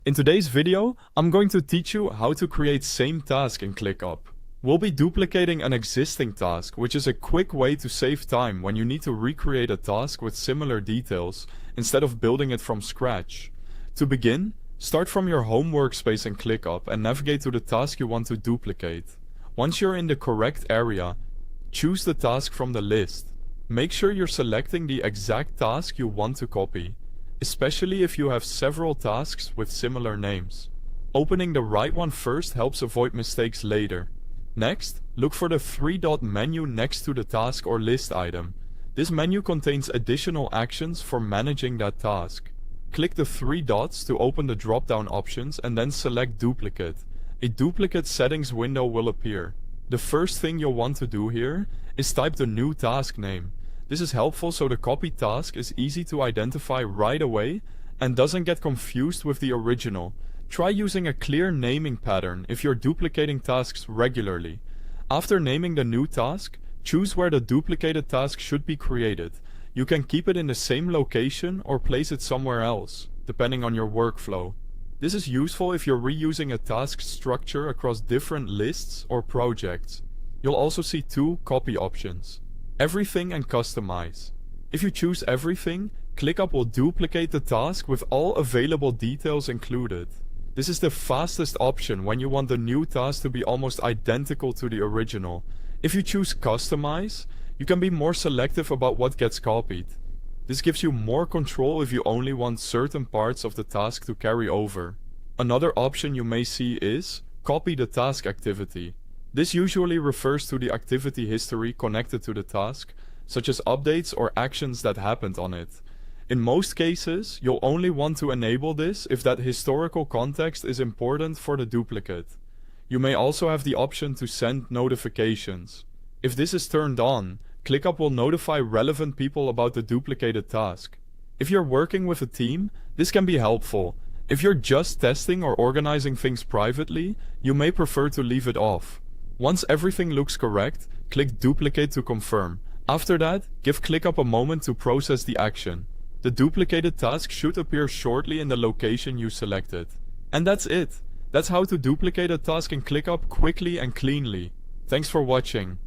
In today's video, I'm going to teach you how to create same task in ClickUp. We'll be duplicating an existing task, which is a quick way to save time when you need to recreate a task with similar details instead of building it from scratch. To begin, start from your home workspace in ClickUp and navigate to the task you want to duplicate. Once you're in the correct area, choose the task from the list. Make sure you're selecting the exact task you want to copy, especially if you have several tasks with similar names. Opening the right one first helps avoid mistakes later. Next, look for the three-dot menu next to the task or list item. This menu contains additional actions for managing that task. Click the three dots to open the drop-down options and then select Duplicate. A duplicate settings window will appear. The first thing you'll want to do here is type the new task name. This is helpful so the copied task is easy to identify right away and doesn't get confused with the original. Try using a clear naming pattern if you're duplicating tasks regularly. After naming the new task, choose where the duplicated task should be created. You can keep it in the same location or place it somewhere else, depending on your workflow. This is useful if you're reusing a task structure across different lists or projects. You'll also see two copy options: Everything and Customize. If you choose Everything, ClickUp will duplicate the task with all available details included. This is the fastest option when you want the new task to be almost identical to the original. If you choose Customize, you can be more selective about what gets copied. This gives you more control if you only want certain parts of the task to carry over. Another option you may see is Copy the task activity. This usually refers to the activity history connected to the task, such as updates or actions that happened on it. In most cases, you'll only want to enable this if that historical context is important for the duplicate. You may also have the option to send notifications. If this is turned on, ClickUp will notify relevant people about the duplicated task. If you're working with a team, this can be helpful. If you're just testing or organizing things privately, you may prefer to leave it off. Once everything looks correct, click Duplicate to confirm. After that, give ClickUp a moment to process the action. The duplicated task should appear shortly in the location you selected. And that's it. That's how to duplicate a task in ClickUp quickly and cleanly. Thanks for watching.